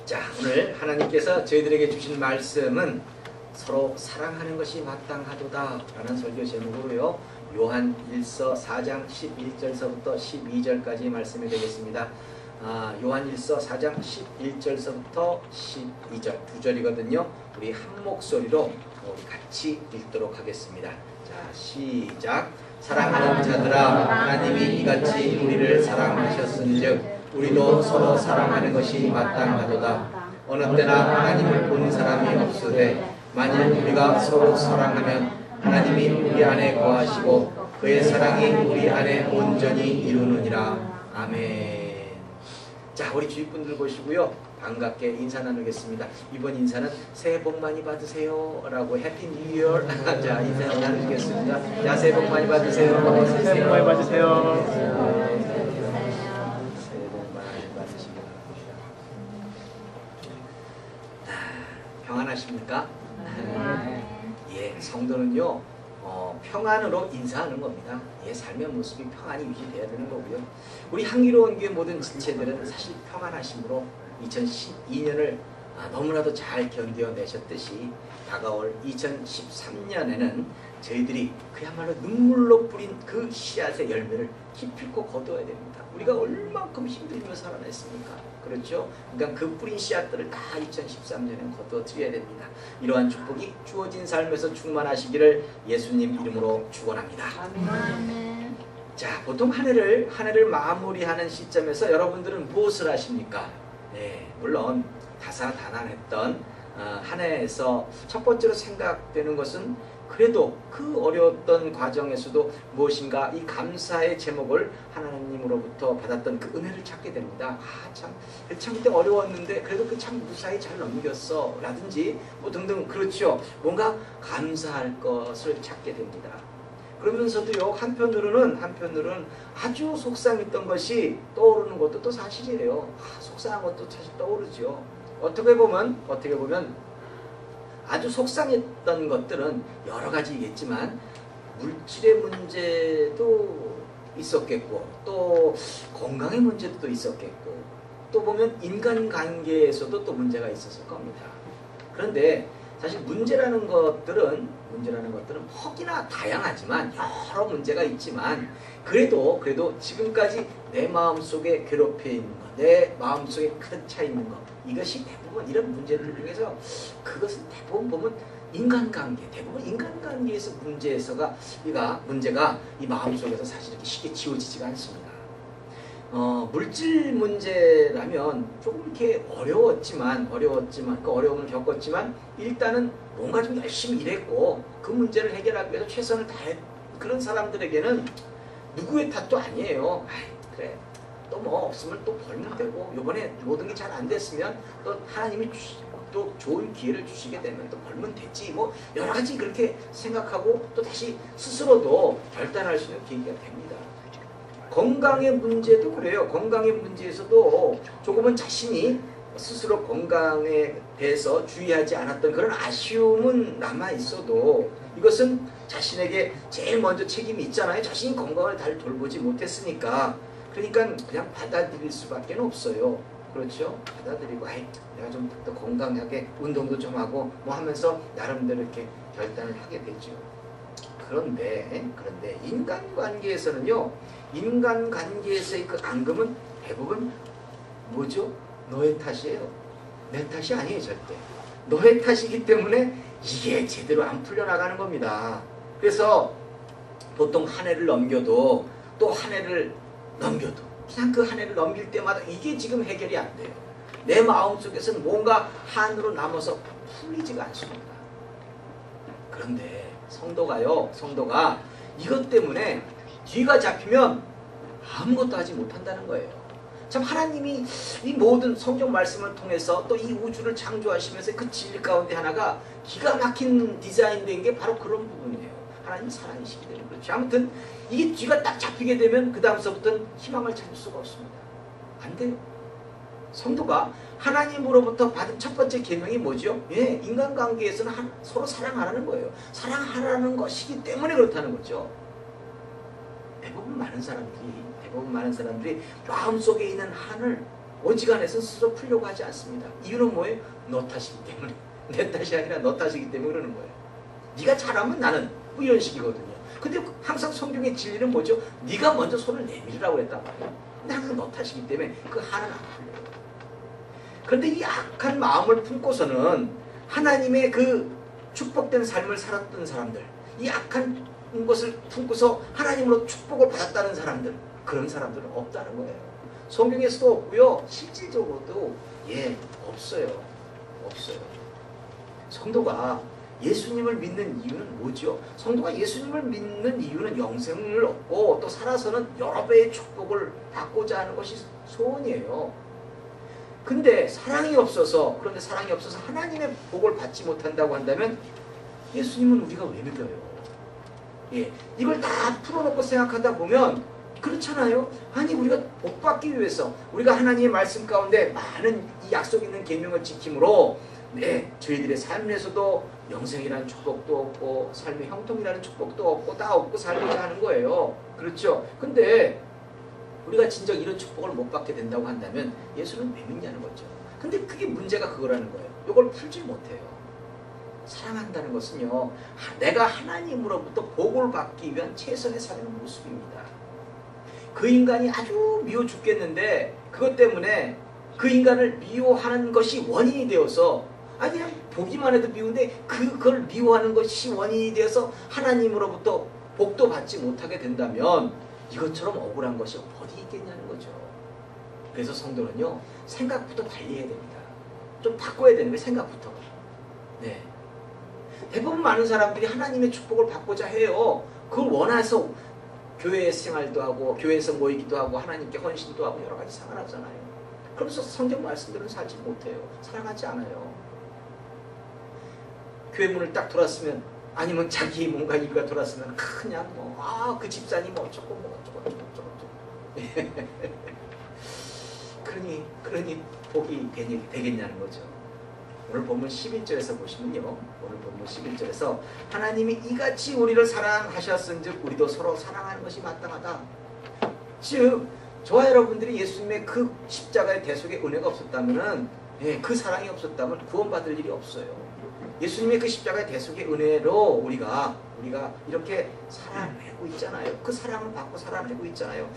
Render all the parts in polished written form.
자, 오늘 하나님께서 저희들에게 주신 말씀은 서로 사랑하는 것이 마땅하도다 라는 설교 제목으로요, 요한 1서 4장 11절서부터 12절까지 말씀이 되겠습니다. 요한 1서 4장 11절서부터 12절 두 절이거든요. 우리 한 목소리로 우리 같이 읽도록 하겠습니다. 자, 시작. 사랑하는 자들아, 하나님이 이같이 우리를 사랑하셨은즉 우리도 서로 사랑하는 것이 마땅하도다. 어느 때나 하나님을 본 사람이 없으되 만일 우리가 서로 사랑하면 하나님이 우리 안에 거하시고 그의 사랑이 우리 안에 온전히 이루느니라. 아멘. 자, 우리 주위 분들 보시고요, 반갑게 인사 나누겠습니다. 이번 인사는 새해 복 많이 받으세요 라고 해피 뉴 이어. 자, 인사 나누겠습니다. 자, 새해 복 많이 받으세요. 새해 복 많이 받으세요. 새해 복 많이 받으시기 바랍니다. 평안하십니까? 예, 성도는요, 평안으로 인사하는 겁니다. 예, 삶의 모습이 평안히 유지돼야 되는 거고요. 우리 향기로운 교회 모든 지체들은 사실 평안하심으로 2012년을 너무나도 잘 견뎌내셨듯이 다가올 2013년에는 저희들이 그야말로 눈물로 뿌린 그 씨앗의 열매를 기필코 거두어야 됩니다. 우리가 얼만큼 힘들며 살아냈습니까? 그렇죠? 그러니까 그 뿌린 씨앗들을 다 2013년에 거두어 드려야 됩니다. 이러한 축복이 주어진 삶에서 충만하시기를 예수님 이름으로 축원합니다. 아멘. 자, 보통 한 해를 마무리하는 시점에서 여러분들은 무엇을 하십니까? 네, 물론 다사다난했던 한 해에서 첫 번째로 생각되는 것은 그래도 그 어려웠던 과정에서도 무엇인가 이 감사의 제목을 하나님으로부터 받았던 그 은혜를 찾게 됩니다. 참 그때 어려웠는데 그래도 그 참 무사히 잘 넘겼어 라든지 뭐 등등, 그렇죠. 뭔가 감사할 것을 찾게 됩니다. 그러면서도요, 한편으로는 아주 속상했던 것이 떠오르는 것도 또 사실이에요. 속상한 것도 사실 떠오르죠. 어떻게 보면 아주 속상했던 것들은 여러 가지겠지만 물질의 문제도 있었겠고, 또 건강의 문제도 또 있었겠고, 또 보면 인간관계에서도 또 문제가 있었을 겁니다. 그런데 사실 문제라는 것들은 혹이나 다양하지만 여러 문제가 있지만 그래도 지금까지 내 마음속에 괴롭혀 있는 것, 내 마음속에 가득 차 있는 것, 이것이 대부분 이런 문제들 중에서 그것은 대부분 보면 대부분 인간관계에서 문제가 이 마음속에서 사실 이렇게 쉽게 지워지지가 않습니다. 물질 문제라면 조금 이렇게 어려웠지만 그 어려움을 겪었지만 일단은 뭔가 좀 열심히 일했고 그 문제를 해결하기 위해서 최선을 다했 그런 사람들에게는 누구의 탓도 아니에요. 그래, 또 뭐 없으면 또 벌면 되고, 요번에 모든 게 잘 안 됐으면 또 하나님이 또 좋은 기회를 주시게 되면 또 벌면 되지, 뭐 여러 가지 그렇게 생각하고 또 다시 스스로도 결단할 수 있는 계기가 됩니다. 건강의 문제도 그래요. 건강의 문제에서도 조금은 자신이 스스로 건강에 대해서 주의하지 않았던 그런 아쉬움은 남아있어도 이것은 자신에게 제일 먼저 책임이 있잖아요. 자신이 건강을 잘 돌보지 못했으니까. 그러니까 그냥 받아들일 수밖에 없어요. 그렇죠? 받아들이고 내가 좀 더 건강하게 운동도 좀 하고 뭐 하면서 나름대로 이렇게 결단을 하게 되죠. 그런데 인간관계에서의 그 앙금은 대부분 뭐죠? 너의 탓이에요. 내 탓이 아니에요, 절대. 너의 탓이기 때문에 이게 제대로 안 풀려나가는 겁니다. 그래서 보통 한 해를 넘겨도 그냥 그 한 해를 넘길 때마다 이게 지금 해결이 안 돼요. 내 마음속에서는 뭔가 한으로 남아서 풀리지가 않습니다. 그런데 성도가 이것 때문에 뒤가 잡히면 아무것도 하지 못한다는 거예요. 참, 하나님이 이 모든 성경 말씀을 통해서 또 이 우주를 창조하시면서 그 진리 가운데 하나가 기가 막힌 디자인된 게 바로 그런 부분이에요. 하나님 사랑이시기 때문에 그렇죠. 아무튼 이게 뒤가 딱 잡히게 되면 그 다음서부터는 희망을 찾을 수가 없습니다. 안 돼요. 성도가 하나님으로부터 받은 첫 번째 계명이 뭐죠? 예, 인간관계에서는 서로 사랑하라는 거예요. 사랑하라는 것이기 때문에 그렇다는 거죠. 대부분 많은 사람들이 마음속에 있는 한을 어지간해서 스스로 풀려고 하지 않습니다. 이유는 뭐예요? 너 탓이기 때문에. 내 탓이 아니라 너 탓이기 때문에 그러는 거예요. 네가 잘하면 나는 뭐 이런 식이거든요. 근데 항상 성경의 진리는 뭐죠? 네가 먼저 손을 내밀으라고 했단 말이에요. 근데 항상 너 탓이기 때문에 그 한은 안 풀려요. 그런데 이 악한 마음을 품고서는 하나님의 그 축복된 삶을 살았던 사람들, 이 악한 것을 품고서 하나님으로 축복을 받았다는 사람들, 그런 사람들은 없다는 거예요. 성경에서도 없고요, 실질적으로도 없어요. 없어요. 성도가 예수님을 믿는 이유는 뭐죠? 성도가 예수님을 믿는 이유는 영생을 얻고 또 살아서는 여러 배의 축복을 받고자 하는 것이 소원이에요. 근데 사랑이 없어서, 그런데 사랑이 없어서 하나님의 복을 받지 못한다고 한다면 예수님은 우리가 왜 믿어요? 이걸 다 풀어놓고 생각하다 보면 그렇잖아요. 아니 우리가 복 받기 위해서 우리가 하나님의 말씀 가운데 많은 이 약속 있는 계명을 지킴으로 저희들의 삶에서도 영생이라는 축복도 없고 삶의 형통이라는 축복도 없고 다 없고 살고자 하는 거예요. 그렇죠? 근데 우리가 진정 이런 축복을 못 받게 된다고 한다면 예수는 왜 믿냐는 거죠. 근데 그게 문제가 그거라는 거예요. 이걸 풀지 못해요. 사랑한다는 것은요, 내가 하나님으로부터 복을 받기 위한 최선의 사는 모습입니다. 그 인간이 아주 미워 죽겠는데 그것 때문에 그 인간을 미워하는 것이 원인이 되어서, 아니 그냥 보기만 해도 미운데 그걸 미워하는 것이 원인이 되어서 하나님으로부터 복도 받지 못하게 된다면 이것처럼 억울한 것이 어디 있겠냐는 거죠. 그래서 성도는요, 생각부터 달리해야 됩니다. 좀 바꿔야 되는 거예요. 생각부터. 대부분 많은 사람들이 하나님의 축복을 받고자 해요. 그걸 원해서 교회 생활도 하고 교회에서 모이기도 하고 하나님께 헌신도 하고 여러 가지 생활하잖아요. 그러면서 성경 말씀들은 살지 못해요. 사랑하지 않아요. 교회 문을 딱 돌았으면, 아니면 자기 뭔가 일과 돌았으면 그냥 그 집사님 어쩌고 그러니 복이 되겠냐는 거죠. 오늘 본문 11절에서 보시면요, 오늘 본문 11절에서 하나님이 이같이 우리를 사랑하셨은즉 우리도 서로 사랑하는 것이 마땅하다. 즉 저와 여러분들이 예수님의 그 십자가의 대속의 은혜가 없었다면은, 그 사랑이 없었다면 구원받을 일이 없어요. 예수님의 그 십자가의 대속의 은혜로 우리가 이렇게 살아내고 있잖아요. 그 사랑을 받고 살아내고 있잖아요.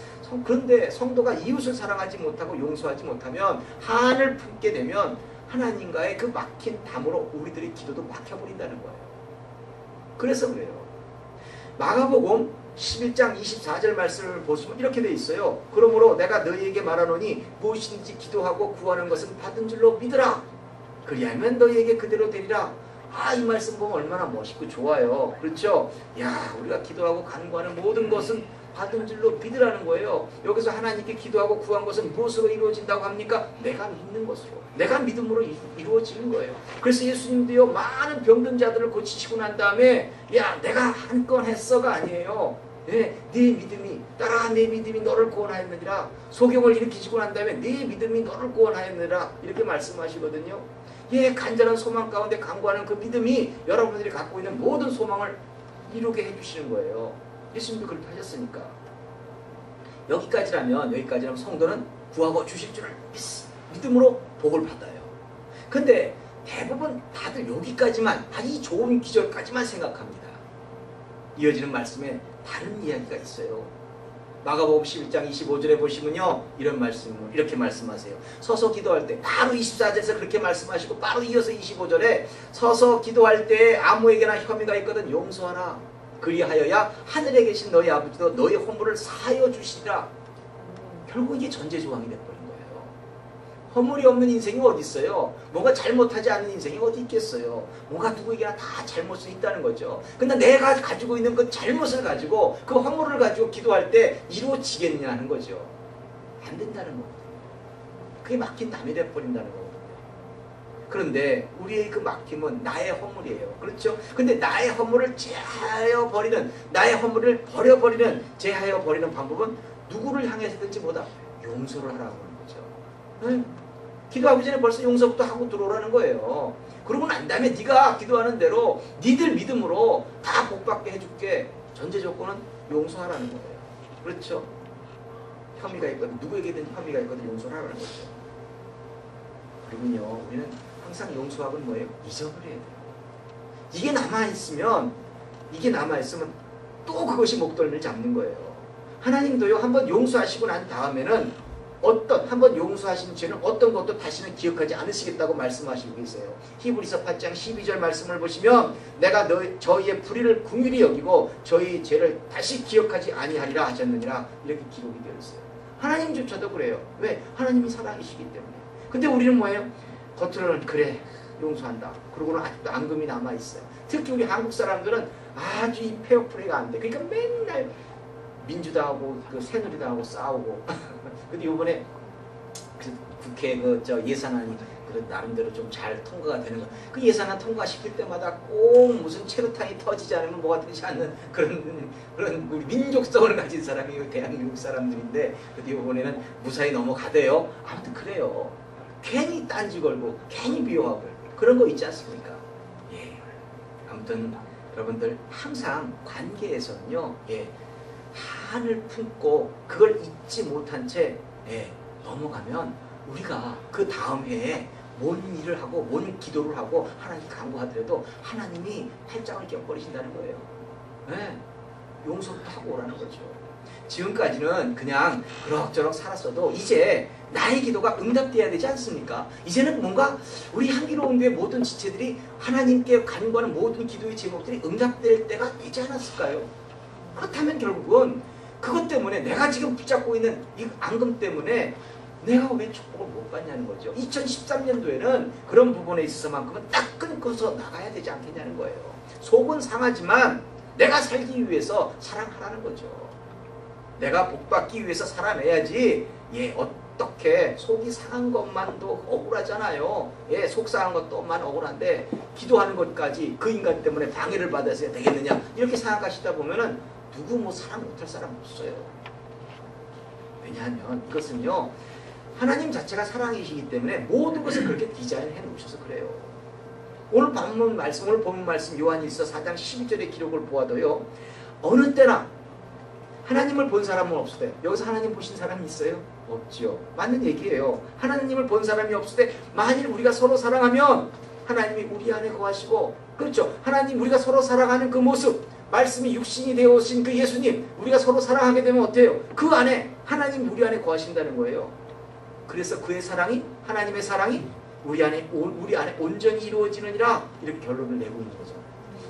그런데 성도가 이웃을 사랑하지 못하고 용서하지 못하면, 한을 품게 되면 하나님과의 그 막힌 담으로 우리들의 기도도 막혀버린다는 거예요. 그래서 그래요. 마가복음 11장 24절 말씀을 보시면 이렇게 돼 있어요. 그러므로 내가 너희에게 말하노니 무엇이든지 기도하고 구하는 것은 받은 줄로 믿으라. 그리하면 너희에게 그대로 되리라. 이 말씀 보면 얼마나 멋있고 좋아요. 그렇죠? 우리가 기도하고 간구하는 모든 것은 받은 줄로 믿으라는 거예요. 여기서 하나님께 기도하고 구한 것은 무엇으로 이루어진다고 합니까? 내가 믿는 것으로, 내가 믿음으로 이루어지는 거예요. 그래서 예수님도요, 많은 병든 자들을 고치시고 난 다음에 내가 한 건 했어가 아니에요. 네 믿음이 따라 내 믿음이 너를 구원하였느니라. 소경을 일으키시고 난 다음에 네 믿음이 너를 구원하였느니라, 이렇게 말씀하시거든요. 간절한 소망 가운데 간구하는 그 믿음이 여러분들이 갖고 있는 모든 소망을 이루게 해주시는 거예요. 예수님도 그렇게 하셨으니까. 여기까지라면 성도는 구하고 주실 줄을 믿음으로 복을 받아요. 근데 대부분 다들 여기까지만, 이 좋은 기절까지만 생각합니다. 이어지는 말씀에 다른 이야기가 있어요. 마가복음 11장 25절에 보시면요, 이렇게 말씀하세요. 서서 기도할 때, 바로 24절에서 그렇게 말씀하시고 바로 이어서 25절에 서서 기도할 때 아무에게나 혐의가 있거든 용서하라. 그리하여야 하늘에 계신 너희 아버지도 너희 허물을 사하여 주시리라. 결국 이게 전제조항이 돼버린 거예요. 허물이 없는 인생이 어디 있어요? 뭔가 잘못하지 않는 인생이 어디 있겠어요? 뭔가 누구에게나 다 잘못은 있다는 거죠. 근데 내가 가지고 있는 그 잘못을 가지고, 그 허물을 가지고 기도할 때 이루어지겠냐는 거죠. 안 된다는 거거든요. 그게 막힌 담이 돼버린다는 거거든요. 그런데 우리의 그 막힘은 나의 허물이에요. 그렇죠? 근데 나의 허물을 제하여 버리는, 나의 허물을 버려버리는, 제하여 버리는 방법은 누구를 향해서든지 뭐다? 용서를 하라고 하는 거죠. 기도하기 전에 벌써 용서부터 하고 들어오라는 거예요. 그러고 난 다음에 네가 기도하는 대로 니들 믿음으로 다 복받게 해줄게. 전제 조건은 용서하라는 거예요. 그렇죠? 혐의가 있거든, 누구에게든 혐의가 있거든 용서를 하라는 거죠. 그리고요, 우리는 항상 용서하고는 뭐예요? 잊어버려야 돼요. 이게 남아있으면 또 그것이 목덜미를 잡는 거예요. 하나님도요, 한번 용서하시고 난 다음에는 한번 용서하신 죄는 어떤 것도 다시는 기억하지 않으시겠다고 말씀하시고 계세요. 히브리서 8장 12절 말씀을 보시면 내가 저희의 불의를 긍휼히 여기고 저희 죄를 다시 기억하지 아니하리라 하셨느니라, 이렇게 기록이 되어 있어요. 하나님조차도 그래요. 왜? 하나님이 사랑이시기 때문에. 근데 우리는 뭐예요? 겉으로는 그래 용서한다, 그러고는 아직도 앙금이 남아있어요. 특히 우리 한국 사람들은 아주 이 페어플레이가 안 돼. 그러니까 맨날 민주당하고 그 새누리당하고 싸우고 근데 이번에 국회 예산안이 나름대로 좀 잘 통과가 되는 거, 그 예산안 통과시킬 때마다 꼭 무슨 체류탄이 터지지 않으면 뭐가 되지 않는 그런 우리 민족성을 가진 사람이 대한민국 사람들인데, 근데 이번에는 무사히 넘어가대요. 아무튼 그래요. 괜히 딴지 걸고 괜히 비호하고 그런 거 있지 않습니까? 예. 아무튼 여러분들 항상 관계에서는요, 예, 한을 품고 그걸 잊지 못한 채 넘어가면 우리가 그 다음 해에 뭔 일을 하고 뭔 기도를 하고 하나님 간구하더라도 하나님이 팔짱을 껴버리신다는 거예요. 네. 용서도 하고 오라는 거죠. 지금까지는 그냥 그럭저럭 살았어도 이제 나의 기도가 응답돼야 되지 않습니까? 이제는 뭔가 우리 향기로운 교회 모든 지체들이 하나님께 간구하는 모든 기도의 제목들이 응답될 때가 되지 않았을까요? 그렇다면 결국은 그것 때문에 내가 지금 붙잡고 있는 이 앙금 때문에 내가 왜 축복을 못 받냐는 거죠. 2013년도에는 그런 부분에 있어서만큼은 딱 끊고서 나가야 되지 않겠냐는 거예요. 속은 상하지만 내가 살기 위해서 사랑하라는 거죠. 내가 복받기 위해서 살아내야지, 예, 어떻게 속이 상한 것만도 억울하잖아요. 예, 속 상한 것도만 억울한데 기도하는 것까지 그 인간 때문에 방해를 받아서 되겠느냐, 이렇게 생각하시다 보면은 누구 뭐 사랑 못할 사람 없어요. 왜냐하면 이것은요, 하나님 자체가 사랑이시기 때문에 모든 것을 그렇게 디자인해 놓으셔서 그래요. 오늘 본문 말씀 요한일서 4장 12절의 기록을 보아도요, 어느 때나 하나님을 본 사람은 없으되, 여기서 하나님 보신 사람이 있어요? 없죠. 맞는 얘기예요. 하나님을 본 사람이 없으되 만일 우리가 서로 사랑하면 하나님이 우리 안에 거하시고, 그렇죠, 하나님 우리가 서로 사랑하는 그 모습, 말씀이 육신이 되어 오신 그 예수님, 우리가 서로 사랑하게 되면 어때요? 그 안에 하나님 우리 안에 거하신다는 거예요. 그래서 그의 사랑이, 하나님의 사랑이 우리 안에 온전히 이루어지느니라, 이렇게 결론을 내고 있는 거죠.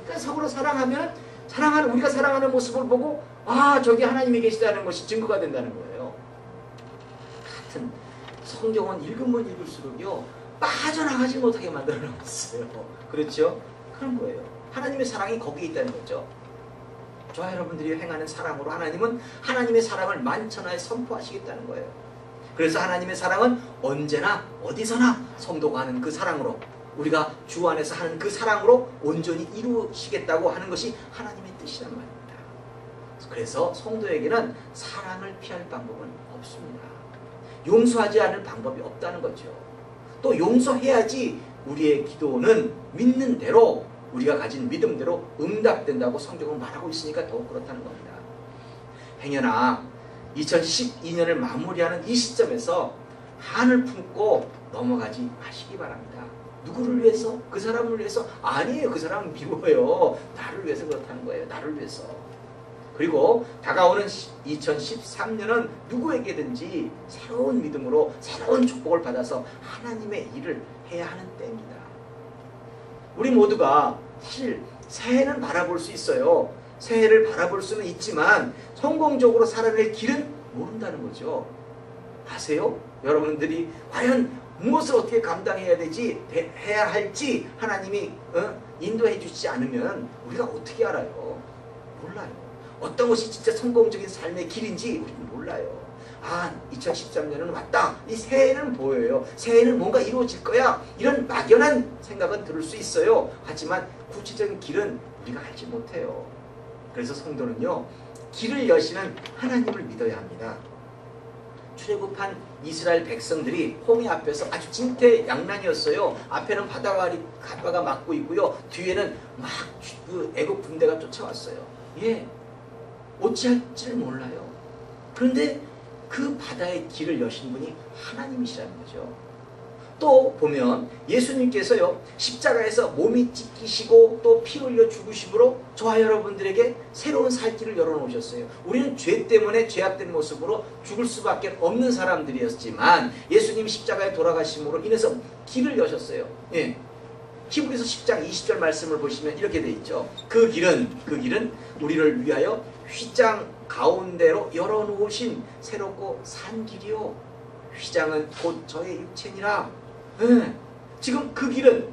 그러니까 서로 사랑하면 우리가 사랑하는 모습을 보고 저기 하나님이 계시다는 것이 증거가 된다는 거예요. 같은 성경은 읽으면 읽을수록요, 빠져나가지 못하게 만들어 놓았어요. 그렇죠? 그런 거예요. 하나님의 사랑이 거기에 있다는 거죠. 저와 여러분들이 행하는 사랑으로 하나님은 하나님의 사랑을 만천하에 선포하시겠다는 거예요. 그래서 하나님의 사랑은 언제나 어디서나 성도가 하는 그 사랑으로, 우리가 주 안에서 하는 그 사랑으로 온전히 이루시겠다고 하는 것이 하나님의 뜻이란 말입니다. 그래서 성도에게는 사랑을 피할 방법은 없습니다. 용서하지 않을 방법이 없다는 거죠. 또 용서해야지 우리의 기도는 믿는 대로, 우리가 가진 믿음대로 응답된다고 성경은 말하고 있으니까 더욱 그렇다는 겁니다. 행여나 2012년을 마무리하는 이 시점에서 한을 품고 넘어가지 마시기 바랍니다. 누구를 위해서? 그 사람을 위해서? 아니에요. 그 사람은 미워요. 나를 위해서 그렇다는 거예요. 나를 위해서. 그리고 다가오는 2013년은 누구에게든지 새로운 믿음으로 새로운 축복을 받아서 하나님의 일을 해야 하는 때입니다. 우리 모두가 사실 새해는 바라볼 수 있어요. 새해를 바라볼 수는 있지만 성공적으로 살아낼 길은 모른다는 거죠. 아세요? 여러분들이 과연 무엇을 어떻게 감당해야 되지, 해야 할지 하나님이 인도해 주시지 않으면 우리가 어떻게 알아요? 몰라요. 어떤 것이 진짜 성공적인 삶의 길인지 우리는 몰라요. 2013년은 왔다. 이 새해는 보여요. 새해는 뭔가 이루어질 거야. 이런 막연한 생각은 들을 수 있어요. 하지만 구체적인 길은 우리가 알지 못해요. 그래서 성도는요, 길을 여시는 하나님을 믿어야 합니다. 출애굽한 이스라엘 백성들이 홍해 앞에서 아주 진퇴양난이었어요. 앞에는 바다가 막고 있고요, 뒤에는 막 그 애국 군대가 쫓아왔어요. 예, 어찌할지를 몰라요. 그런데 그 바다의 길을 여신 분이 하나님이시라는 거죠. 또 보면 예수님께서요 십자가에서 몸이 찢기시고 또 피 흘려 죽으심으로 저와 여러분들에게 새로운 살 길을 열어놓으셨어요. 우리는 죄 때문에 죄악된 모습으로 죽을 수밖에 없는 사람들이었지만 예수님 십자가에 돌아가심으로 인해서 길을 여셨어요. 예. 히브리서 10장 20절 말씀을 보시면 이렇게 돼 있죠. 그 길은 우리를 위하여 휘장 가운데로 열어놓으신 새롭고 산 길이요. 휘장은 곧 저의 육체니라. 예. 지금 그 길은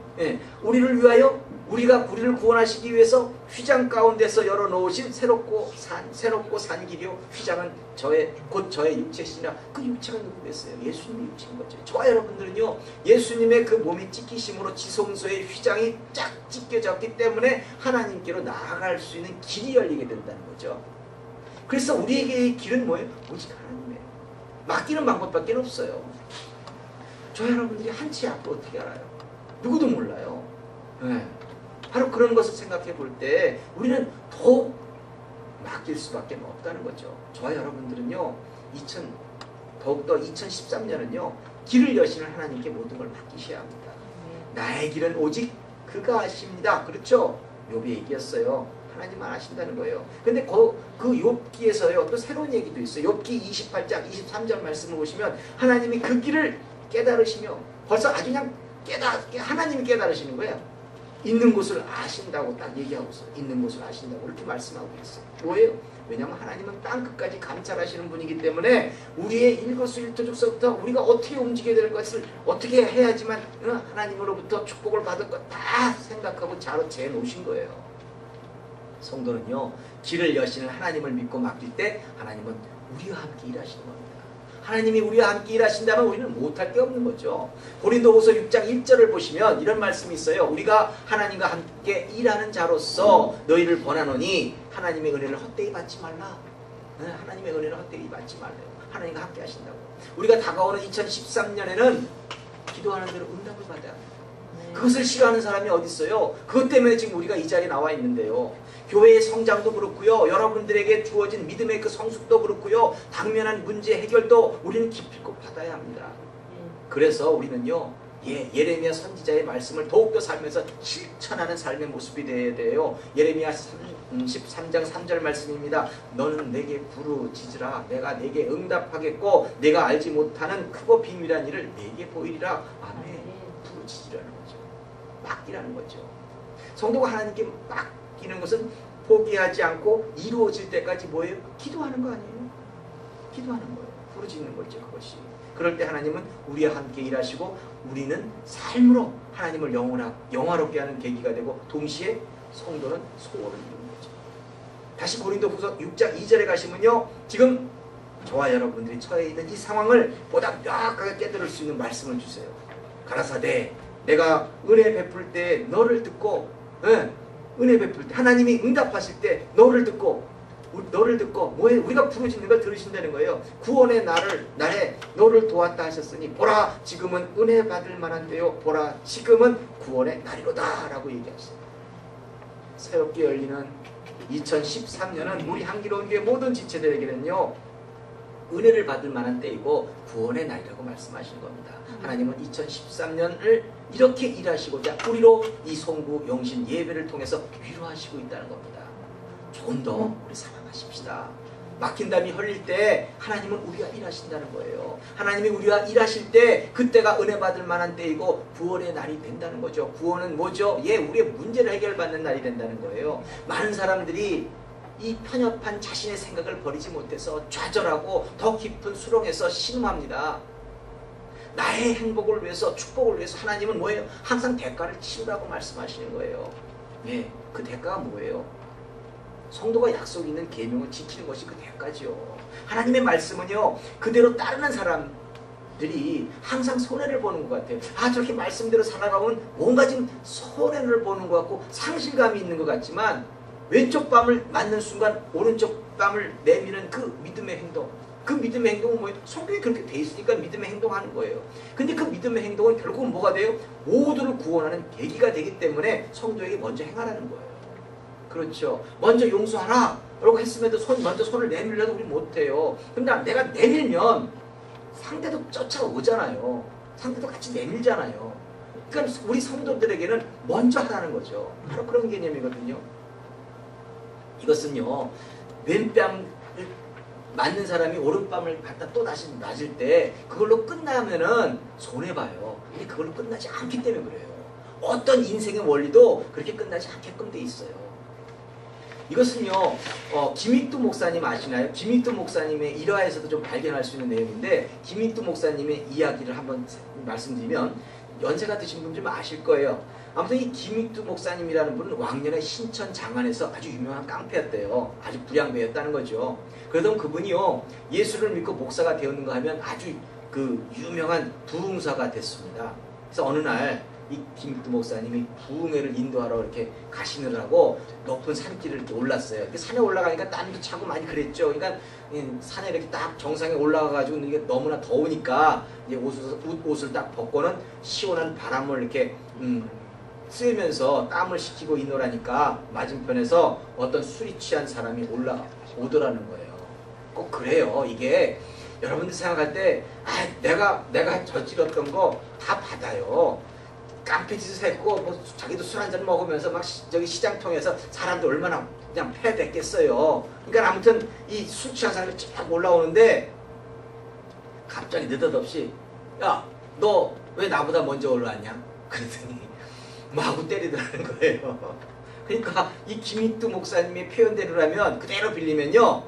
우리를 위하여 우리를 구원하시기 위해서 휘장 가운데서 열어놓으신 새롭고 산 길이요. 휘장은 곧 저의 육체시니라. 그 육체가 누구겠어요? 예수님의 육체인 거죠. 저와 여러분들은요 예수님의 그 몸이 찢기심으로 지성소의 휘장이 쫙 찢겨졌기 때문에 하나님께로 나아갈 수 있는 길이 열리게 된다는 거죠. 그래서 우리에게의 길은 뭐예요? 오직 하나님이에요. 맡기는 방법밖에 없어요. 저 여러분들이 한치 앞으로 어떻게 알아요? 누구도 몰라요. 네. 바로 그런 것을 생각해 볼 때 우리는 더욱 맡길 수밖에 없다는 거죠. 저와 여러분들은요 더욱더 2013년은요 길을 여시는 하나님께 모든 걸 맡기셔야 합니다. 나의 길은 오직 그가 아십니다. 그렇죠? 욥의 얘기였어요. 하나님만 아신다는 거예요. 근데 그 욥기에서요 또 새로운 얘기도 있어요. 욥기 28장 23절 말씀을 보시면 하나님이 그 길을 깨달으시며 벌써 아주 그냥 하나님이 깨달으시는 거예요. 있는 곳을 아신다고 딱 얘기하고 있어요. 있는 곳을 아신다고 이렇게 말씀하고 있어요. 뭐예요? 왜냐하면 하나님은 땅 끝까지 감찰하시는 분이기 때문에 우리의 일거수일투족서부터 우리가 어떻게 움직여야 될 것을 어떻게 해야지만 하나님으로부터 축복을 받을 것 다 생각하고 자로 재놓으신 거예요. 성도는요 길을 여시는 하나님을 믿고 맡길 때 하나님은 우리와 함께 일하시는 겁니다. 하나님이 우리와 함께 일하신다면 우리는 못할 게 없는 거죠. 고린도후서 6장 1절을 보시면 이런 말씀이 있어요. 우리가 하나님과 함께 일하는 자로서 너희를 권하노니 하나님의 은혜를 헛되이 받지 말라. 하나님의 은혜를 헛되이 받지 말래요. 하나님과 함께 하신다고. 우리가 다가오는 2013년에는 기도하는 대로 응답을 받아야 합니다. 그것을 싫어하는 사람이 어디 있어요? 그것 때문에 지금 우리가 이 자리에 나와 있는데요. 교회의 성장도 그렇고요. 여러분들에게 주어진 믿음의 그 성숙도 그렇고요. 당면한 문제 해결도 우리는 기필코 받아야 합니다. 그래서 우리는요. 예레미야 선지자의 말씀을 더욱더 살면서 실천하는 삶의 모습이 되어야 돼요. 예레미야 13장 3절 말씀입니다. 너는 내게 부르짖으라. 내가 내게 응답하겠고 내가 알지 못하는 크고 비밀한 일을 내게 보이리라. 아멘. 부르짖으라는 거죠. 맡기라는 거죠. 성도가 하나님께 맡기는 것은 포기하지 않고 이루어질 때까지 뭐예요? 기도하는 거 아니에요? 기도하는 거예요. 부르짖는 거죠. 그것이. 그럴 때 하나님은 우리와 함께 일하시고 우리는 삶으로 하나님을 영화롭게 하는 계기가 되고 동시에 성도는 소원을 이루는 거죠. 다시 고린도후서 6장 2절에 가시면요. 지금 저와 여러분들이 처해 있는 이 상황을 보다 명확하게 깨달을 수 있는 말씀을 주세요. 가라사대 내가 은혜 베풀 때 너를 듣고 은혜 베풀 때 하나님이 응답하실 때 너를 듣고 뭐예요? 우리가 부르짖는 걸 들으신다는 거예요. 구원의 날에 너를 도왔다 하셨으니 보라 지금은 은혜 받을 만한 때요. 보라 지금은 구원의 날이로다 라고 얘기하셨어요. 새롭게 열리는 2013년은 우리 향기로운 교회 모든 지체들에게는요. 은혜를 받을 만한 때이고 구원의 날이라고 말씀하시는 겁니다. 하나님은 2013년을 이렇게 일하시고자 우리로 이 송구 영신 예배를 통해서 위로하시고 있다는 겁니다. 조금 더 우리 사랑하십시다. 막힌 담이 흘릴 때 하나님은 우리가 일하신다는 거예요. 하나님이 우리와 일하실 때 그때가 은혜 받을 만한 때이고 구원의 날이 된다는 거죠. 구원은 뭐죠? 우리의 문제를 해결받는 날이 된다는 거예요. 많은 사람들이 이 편협한 자신의 생각을 버리지 못해서 좌절하고 더 깊은 수렁에서 신음합니다. 나의 행복을 위해서 축복을 위해서 하나님은 뭐예요? 항상 대가를 치르라고 말씀하시는 거예요. 그 대가가 뭐예요? 성도가 약속 있는 계명을 지키는 것이 그 대가지요. 하나님의 말씀은요. 그대로 따르는 사람들이 항상 손해를 보는 것 같아요. 저렇게 말씀대로 살아가면 뭔가 지금 손해를 보는 것 같고 상실감이 있는 것 같지만 왼쪽 뺨을 맞는 순간 오른쪽 뺨을 내미는 그 믿음의 행동. 그 믿음의 행동은 뭐예요? 성경이 그렇게 돼 있으니까 믿음의 행동하는 거예요. 근데 그 믿음의 행동은 결국은 뭐가 돼요? 모두를 구원하는 계기가 되기 때문에 성도에게 먼저 행하라는 거예요. 그렇죠. 먼저 용서하라 라고 했음에도 먼저 손을 내밀려도 우리 못해요. 그러니까 내가 내밀면 상대도 쫓아오잖아요. 상대도 같이 내밀잖아요. 그러니까 우리 성도들에게는 먼저 하라는 거죠. 바로 그런 개념이거든요. 이것은요, 왼뺨을 맞는 사람이 오른뺨을 갖다 또 다시 맞을 때 그걸로 끝나면은 손해봐요. 근데 그걸로 끝나지 않기 때문에 그래요. 어떤 인생의 원리도 그렇게 끝나지 않게끔 돼 있어요. 이것은요, 김익두 목사님 아시나요? 김익두 목사님의 일화에서도 좀 발견할 수 있는 내용인데, 김익두 목사님의 이야기를 한번 말씀드리면 연세가 드신 분 좀 아실 거예요. 아무튼 이 김익두 목사님이라는 분은 왕년에 신천 장안에서 아주 유명한 깡패였대요. 아주 불량배였다는 거죠. 그러던 그분이요, 예수를 믿고 목사가 되었는가 하면 아주 그 유명한 부흥사가 됐습니다. 그래서 어느 날 이 김익두 목사님이 부흥회를 인도하러 이렇게 가시느라고 높은 산길을 이렇게 올랐어요. 산에 올라가니까 땀도 차고 많이 그랬죠. 그러니까 산에 이렇게 딱 정상에 올라가가지고 이게 너무나 더우니까 이제 옷을 딱 벗고는 시원한 바람을 이렇게 쐬면서 땀을 식히고 있노라니까 맞은편에서 어떤 술이 취한 사람이 올라오더라는 거예요. 꼭 그래요. 이게 여러분들 생각할 때 내가 저질렀던 거 다 받아요. 깡패 짓을 했고 뭐 자기도 술 한잔 먹으면서 막 저기 시장통에서 사람들 얼마나 그냥 패댔겠어요. 그러니까 아무튼 이 술 취한 사람이 쫙 올라오는데 갑자기 느닷없이 야, 너 왜 나보다 먼저 올라왔냐? 그랬더니 마구 때리더라는 거예요. 그러니까 이 김익두 목사님의 표현대로라면 그대로 빌리면요,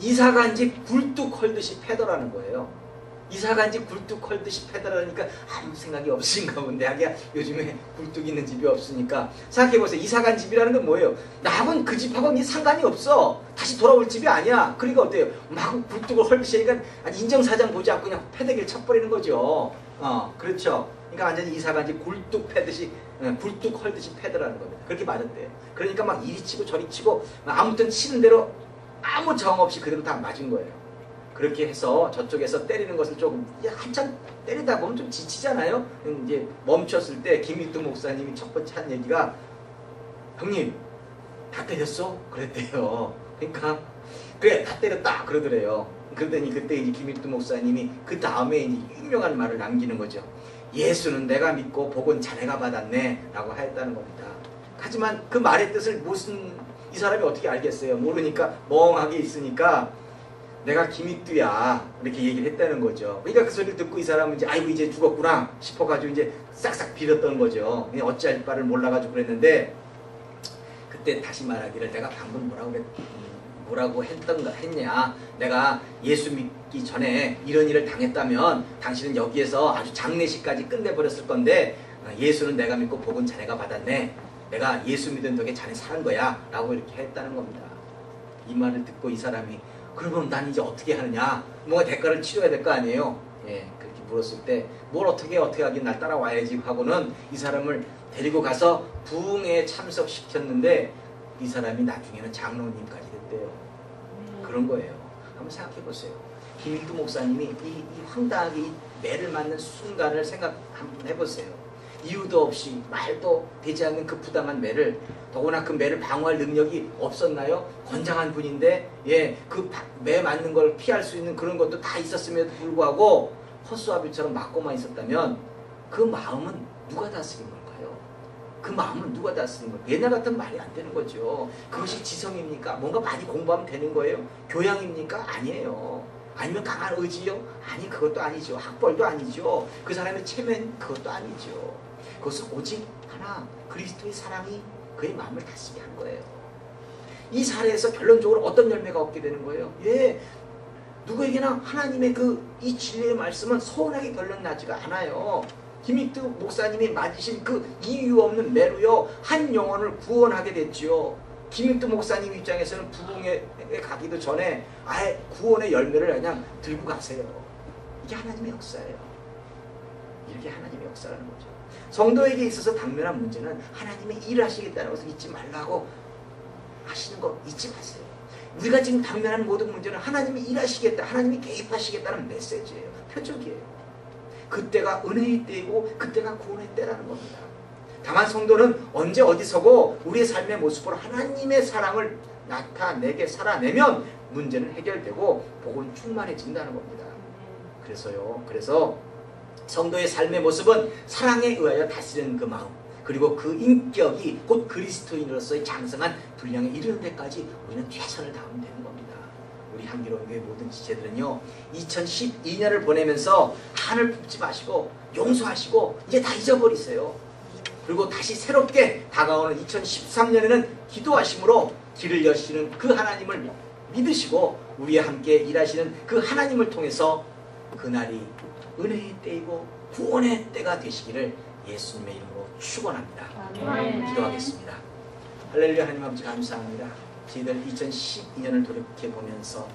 이사간지 굴뚝 헐듯이 패더라는 거예요. 이사간지 굴뚝 헐듯이 패더라니까 아무 생각이 없으신가 본데, 하기야 요즘에 굴뚝 있는 집이 없으니까. 생각해보세요. 이사간 집이라는 건 뭐예요? 남은 그 집하고는 상관이 없어. 다시 돌아올 집이 아니야. 그러니까 어때요? 마구 굴뚝을 헐듯이 하니까 인정사정 보지 않고 그냥 패대기를 쳐버리는 거죠. 그렇죠. 그러니까 완전히 이사간지 굴뚝 패듯이, 굴뚝 헐듯이 패더라는 겁니다. 그렇게 맞았대요. 그러니까 막 이리 치고 저리 치고 아무튼 치는 대로 아무 정 없이 그대로 다 맞은 거예요. 그렇게 해서 저쪽에서 때리는 것을 조금 한참 때리다 보면 좀 지치잖아요. 이제 멈췄을 때 김익두 목사님이 첫 번째 한 얘기가, 형님 다 때렸어? 그랬대요. 그러니까 그래 다 때렸다 그러더래요. 그러더니 그때 이제 김익두 목사님이 그 다음에 이제 유명한 말을 남기는 거죠. 예수는 내가 믿고 복은 자네가 받았네 라고 하였다는 겁니다. 하지만 그 말의 뜻을 이 사람이 어떻게 알겠어요? 모르니까 멍하게 있으니까 내가 김익두야 이렇게 얘기를 했다는 거죠. 그러니까 그 소리를 듣고 이 사람은 이제 아이고 이제 죽었구나 싶어가지고 이제 싹싹 빌었던 거죠. 그냥 어찌할 바를 몰라가지고 그랬는데, 그때 다시 말하기를 내가 방금 뭐라고 했냐, 내가 예수 믿기 전에 이런 일을 당했다면 당신은 여기에서 아주 장례식까지 끝내버렸을 건데, 예수는 내가 믿고 복은 자네가 받았네, 내가 예수 믿은 덕에 자네 사는 거야 라고 이렇게 했다는 겁니다. 이 말을 듣고 이 사람이 그러면 난 이제 어떻게 하느냐, 뭔가 대가를 치러야 될 거 아니에요. 예, 그렇게 물었을 때 뭘 어떻게 하긴 날 따라와야지 하고는 이 사람을 데리고 가서 부흥회에 참석시켰는데 이 사람이 나중에는 장로님까지 됐대요. 그런 거예요. 한번 생각해 보세요. 김익두 목사님이 이 황당하게 이 매를 맞는 순간을 생각 한번 해보세요. 이유도 없이 말도 되지 않는 그 부당한 매를, 더구나 그 매를 방어할 능력이 없었나요? 건장한 분인데, 예, 그 매 맞는 걸 피할 수 있는 그런 것도 다 있었음에도 불구하고 헛수아비처럼 맞고만 있었다면 그 마음은 누가 다스린 걸까요? 그 마음은 누가 다스린 걸까요? 옛날 같은 말이 안 되는 거죠. 그것이 지성입니까? 뭔가 많이 공부하면 되는 거예요? 교양입니까? 아니에요. 아니면 강한 의지요? 아니, 그것도 아니죠. 학벌도 아니죠. 그 사람의 체면, 그것도 아니죠. 그것은 오직 하나, 그리스도의 사랑이 그의 마음을 다스리게 한 거예요. 이 사례에서 결론적으로 어떤 열매가 얻게 되는 거예요? 예, 누구에게나 하나님의 이 진리의 말씀은 서운하게 결론 나지가 않아요. 김익두 목사님이 맞으신 그 이유 없는 매로요, 한 영혼을 구원하게 됐지요. 김익두 목사님 입장에서는 부흥에 가기도 전에 아예 구원의 열매를 그냥 들고 가세요. 이게 하나님의 역사예요. 이렇게 하나님의 역사라는 거죠. 성도에게 있어서 당면한 문제는 하나님의 일을 하시겠다는 것을 잊지 말라고 하시는 거 잊지 마세요. 우리가 지금 당면한 모든 문제는 하나님이 일하시겠다, 하나님이 개입하시겠다는 메시지예요. 표적이에요. 그때가 은혜의 때이고 그때가 구원의 때라는 겁니다. 다만 성도는 언제 어디서고 우리의 삶의 모습으로 하나님의 사랑을 나타내게 살아내면 문제는 해결되고 복은 충만해진다는 겁니다. 그래서 성도의 삶의 모습은 사랑에 의하여 다스리는 그 마음, 그리고 그 인격이 곧 그리스도인으로서의 장성한 분량에 이르는 데까지 우리는 최선을 다하면 되는 겁니다. 우리 향기로운 교회 모든 지체들은요, 2012년을 보내면서 한을 품지 마시고 용서하시고 이제 다 잊어버리세요. 그리고 다시 새롭게 다가오는 2013년에는 기도하심으로 길을 여시는 그 하나님을 믿으시고 우리와 함께 일하시는 그 하나님을 통해서 그날이 은혜의 때이고 구원의 때가 되시기를 예수님의 이름으로 축원합니다. 기도하겠습니다. 할렐루야. 하나님 아버지 감사합니다. 저희들 2012년을 돌이켜보면서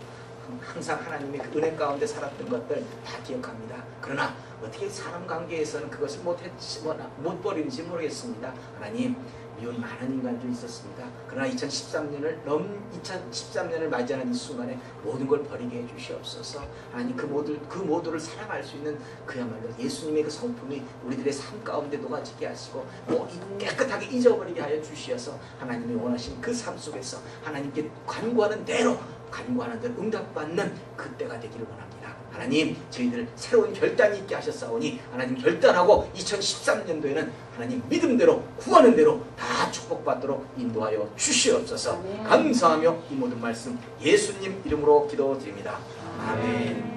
항상 하나님의 그 은혜 가운데 살았던 것들 다 기억합니다. 그러나 어떻게 사람 관계에서는 그것을 못 버리는지 모르겠습니다. 하나님, 미운 많은 인간들이 있었습니다. 그러나 2013년을 맞이하는 이 순간에 모든 걸 버리게 해주시옵소서. 하나님, 그 모두를 사랑할 수 있는 그야말로 예수님의 그 성품이 우리들의 삶 가운데 녹아지게 하시고 깨끗하게 잊어버리게 하여 주시어서 하나님이 원하신 그 삶 속에서 하나님께 간구하는 대로 응답받는 그때가 되기를 원합니다. 하나님, 저희들 새로운 결단이 있게 하셨사오니 하나님 결단하고 2013년도에는 하나님 믿음대로 구하는 대로 다 축복받도록 인도하여 주시옵소서. 감사하며 이 모든 말씀 예수님 이름으로 기도드립니다. 아멘.